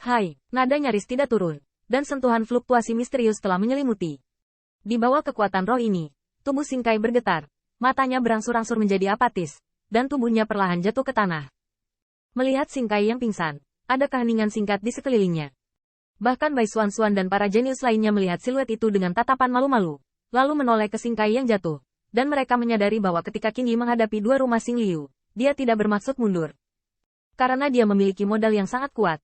Hai, nada nyaris tidak turun, dan sentuhan fluktuasi misterius telah menyelimuti. Di bawah kekuatan roh ini, tubuh Xing Kai bergetar, matanya berangsur-angsur menjadi apatis, dan tubuhnya perlahan jatuh ke tanah. Melihat Xing Kai yang pingsan, ada keheningan singkat di sekelilingnya. Bahkan Bai Xuan dan para jenius lainnya melihat siluet itu dengan tatapan malu-malu, lalu menoleh ke Xing Kai yang jatuh, dan mereka menyadari bahwa ketika Qin Yi menghadapi dua rumah Xing Liu, dia tidak bermaksud mundur. Karena dia memiliki modal yang sangat kuat.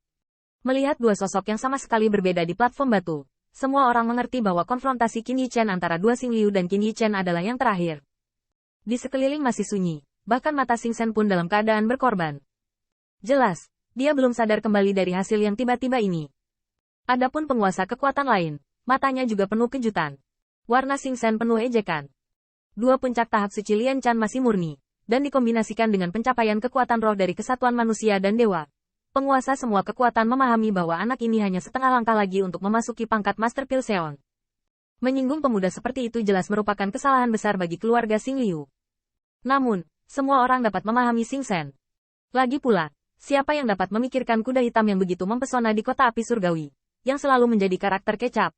Melihat dua sosok yang sama sekali berbeda di platform batu, semua orang mengerti bahwa konfrontasi Qin Yi Chen antara dua Xing Liu dan Qin Yi Chen adalah yang terakhir. Di sekeliling masih sunyi, bahkan mata Xing Sen pun dalam keadaan berkorban. Jelas, dia belum sadar kembali dari hasil yang tiba-tiba ini. Adapun penguasa kekuatan lain, matanya juga penuh kejutan. Warna Xing Sen penuh ejekan. Dua puncak tahap suci Lian Chan masih murni, dan dikombinasikan dengan pencapaian kekuatan roh dari kesatuan manusia dan dewa. Penguasa semua kekuatan memahami bahwa anak ini hanya setengah langkah lagi untuk memasuki pangkat Master Pilseon. Menyinggung pemuda seperti itu jelas merupakan kesalahan besar bagi keluarga Xing Liu. Namun, semua orang dapat memahami Xing Sen. Lagi pula, siapa yang dapat memikirkan kuda hitam yang begitu mempesona di kota api surgawi, yang selalu menjadi karakter kecap.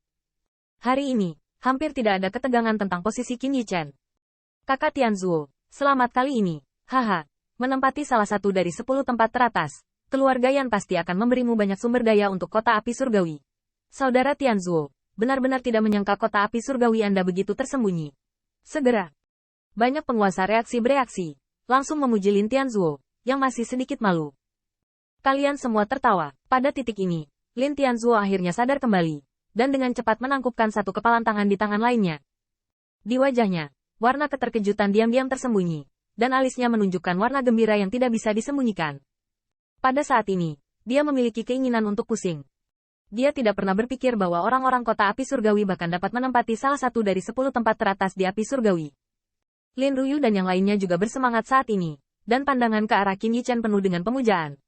Hari ini, hampir tidak ada ketegangan tentang posisi Qin Yi Chen. Kakak Tianzuo, selamat kali ini, haha, menempati salah satu dari 10 tempat teratas, keluarga Yan pasti akan memberimu banyak sumber daya untuk kota api surgawi. Saudara Tianzuo, benar-benar tidak menyangka kota api surgawi Anda begitu tersembunyi. Segera. Banyak penguasa bereaksi, langsung memuji Lin Tianzuo, yang masih sedikit malu. Kalian semua tertawa, pada titik ini, Lin Tianzuo akhirnya sadar kembali, dan dengan cepat menangkupkan satu kepalan tangan di tangan lainnya. Di wajahnya, warna keterkejutan diam-diam tersembunyi, dan alisnya menunjukkan warna gembira yang tidak bisa disembunyikan. Pada saat ini, dia memiliki keinginan untuk pusing. Dia tidak pernah berpikir bahwa orang-orang kota api surgawi bahkan dapat menempati salah satu dari 10 tempat teratas di api surgawi. Lin Ruyu dan yang lainnya juga bersemangat saat ini, dan pandangan ke arah Qin Yi Chen penuh dengan pemujaan.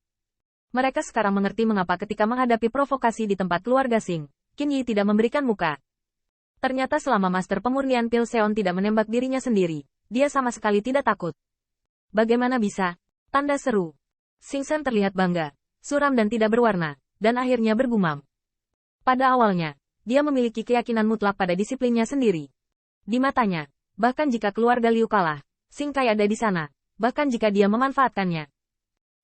Mereka sekarang mengerti mengapa ketika menghadapi provokasi di tempat keluarga Xing, Qin Yi tidak memberikan muka. Ternyata selama Master Pemurnian Pilseon tidak menembak dirinya sendiri, dia sama sekali tidak takut. Bagaimana bisa? Tanda seru. Xing Sen terlihat bangga, suram dan tidak berwarna, dan akhirnya bergumam. Pada awalnya, dia memiliki keyakinan mutlak pada disiplinnya sendiri. Di matanya, bahkan jika keluarga Liu kalah, Xing Kai ada di sana, bahkan jika dia memanfaatkannya.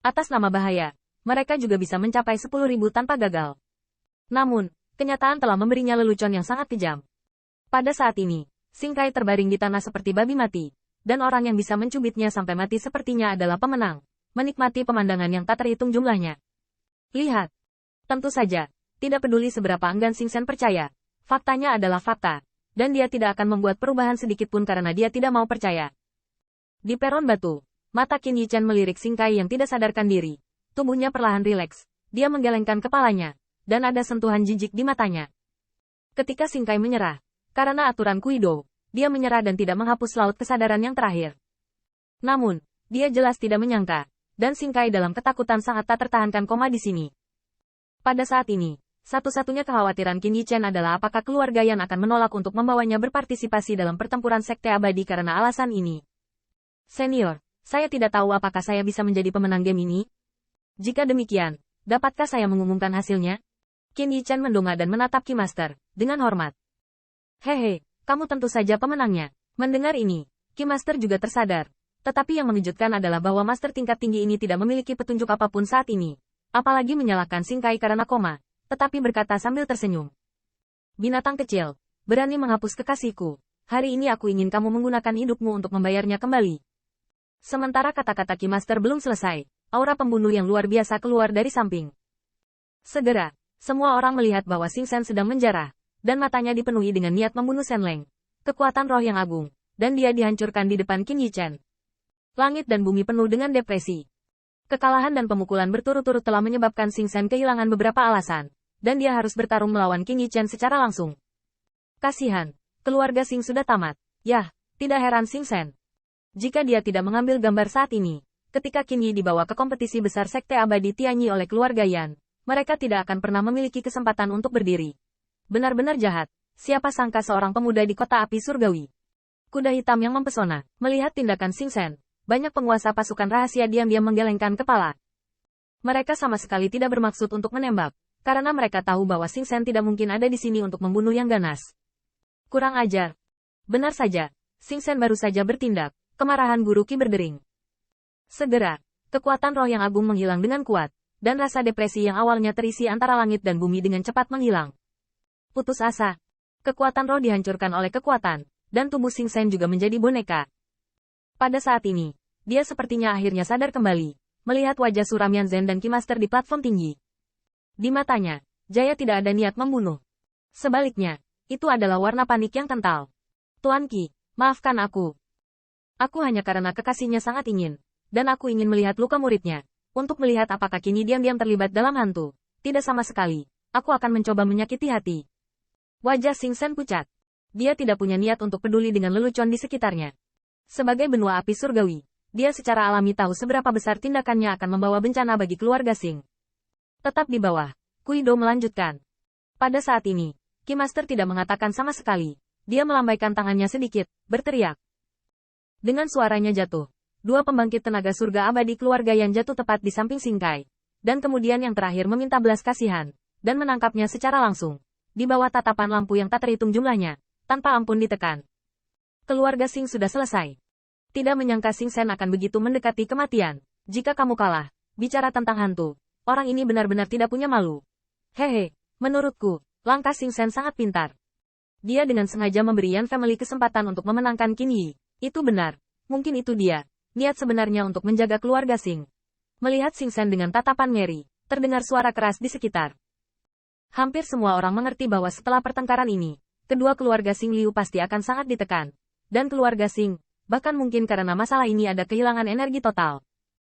Atas nama bahaya, mereka juga bisa mencapai 10.000 tanpa gagal. Namun, kenyataan telah memberinya lelucon yang sangat kejam. Pada saat ini, Xing Kai terbaring di tanah seperti babi mati, dan orang yang bisa mencubitnya sampai mati sepertinya adalah pemenang, menikmati pemandangan yang tak terhitung jumlahnya. Lihat. Tentu saja, tidak peduli seberapa enggan Xing Sen percaya, faktanya adalah fakta, dan dia tidak akan membuat perubahan sedikit pun karena dia tidak mau percaya. Di peron batu, mata Qin Yi Chen melirik Xing Kai yang tidak sadarkan diri, tubuhnya perlahan rileks, dia menggelengkan kepalanya, dan ada sentuhan jijik di matanya. Ketika Xing Kai menyerah, karena aturan Kuido, dia menyerah dan tidak menghapus laut kesadaran yang terakhir. Namun, dia jelas tidak menyangka, dan Xing Kai dalam ketakutan sangat tak tertahankan koma di sini. Pada saat ini, satu-satunya kekhawatiran Qin Yi Chen adalah apakah keluarga Yan akan menolak untuk membawanya berpartisipasi dalam pertempuran sekte abadi karena alasan ini. Senior, saya tidak tahu apakah saya bisa menjadi pemenang game ini. Jika demikian, dapatkah saya mengumumkan hasilnya? Qin Yi Chen mendongak dan menatap Ki Master, dengan hormat. Hehe, kamu tentu saja pemenangnya. Mendengar ini, Ki Master juga tersadar. Tetapi yang mengejutkan adalah bahwa Master tingkat tinggi ini tidak memiliki petunjuk apapun saat ini. Apalagi menyalahkan Xing Kai karena koma, tetapi berkata sambil tersenyum. Binatang kecil, berani menghapus kekasihku. Hari ini aku ingin kamu menggunakan hidupmu untuk membayarnya kembali. Sementara kata-kata Ki Master belum selesai, aura pembunuh yang luar biasa keluar dari samping. Segera, semua orang melihat bahwa Xing Sen sedang menjarah, dan matanya dipenuhi dengan niat membunuh Shen Leng, kekuatan roh yang agung, dan dia dihancurkan di depan Qin Yi Chen. Langit dan bumi penuh dengan depresi. Kekalahan dan pemukulan berturut-turut telah menyebabkan Xing Sen kehilangan beberapa alasan, dan dia harus bertarung melawan Qin Yi Chen secara langsung. Kasihan, keluarga Xing sudah tamat. Yah, tidak heran Xing Sen. Jika dia tidak mengambil gambar saat ini, ketika Qin Yi dibawa ke kompetisi besar sekte abadi Tianyi oleh keluarga Yan, mereka tidak akan pernah memiliki kesempatan untuk berdiri. Benar-benar jahat, siapa sangka seorang pemuda di kota api surgawi. Kuda hitam yang mempesona, melihat tindakan Xing Sen, banyak penguasa pasukan rahasia diam-diam menggelengkan kepala. Mereka sama sekali tidak bermaksud untuk menembak, Karena mereka tahu bahwa Xing Shen tidak mungkin ada di sini untuk membunuh yang ganas. Kurang ajar. Benar saja, Xing Shen baru saja bertindak, kemarahan Guru Qi berdering. Segera, kekuatan roh yang agung menghilang dengan kuat, dan rasa depresi yang awalnya terisi antara langit dan bumi dengan cepat menghilang. Putus asa. Kekuatan roh dihancurkan oleh kekuatan, dan tubuh Xing Shen juga menjadi boneka. Pada saat ini, dia sepertinya akhirnya sadar kembali, melihat wajah suram Yan Zhen dan Qi Master di platform tinggi. Di matanya, Jaya tidak ada niat membunuh. Sebaliknya, itu adalah warna panik yang kental. Tuan Qi, maafkan aku. Aku hanya karena kekasihnya sangat ingin, dan aku ingin melihat luka muridnya, untuk melihat apakah kini diam-diam terlibat dalam hantu. Tidak sama sekali, aku akan mencoba menyakiti hati. Wajah Xing Shen pucat. Dia tidak punya niat untuk peduli dengan lelucon di sekitarnya. Sebagai benua api surgawi, dia secara alami tahu seberapa besar tindakannya akan membawa bencana bagi keluarga Xing. Tetap di bawah, Kuido melanjutkan. Pada saat ini, Qi Master tidak mengatakan sama sekali. Dia melambaikan tangannya sedikit, berteriak. Dengan suaranya jatuh, dua pembangkit tenaga surga abadi keluarga yang jatuh tepat di samping Xingkai. Dan kemudian yang terakhir meminta belas kasihan, dan menangkapnya secara langsung. Di bawah tatapan lampu yang tak terhitung jumlahnya, tanpa ampun ditekan. Keluarga Xing sudah selesai. Tidak menyangka Xing Shen akan begitu mendekati kematian. Jika kamu kalah, bicara tentang hantu. Orang ini benar-benar tidak punya malu. Hehe, menurutku, langkah Xing Shen sangat pintar. Dia dengan sengaja memberi Yan Family kesempatan untuk memenangkan Qin Yi. Itu benar. Mungkin itu dia, niat sebenarnya untuk menjaga keluarga Xing. Melihat Xing Shen dengan tatapan ngeri, terdengar suara keras di sekitar. Hampir semua orang mengerti bahwa setelah pertengkaran ini, kedua keluarga Xing Liu pasti akan sangat ditekan. Dan keluarga Xing, bahkan mungkin karena masalah ini ada kehilangan energi total,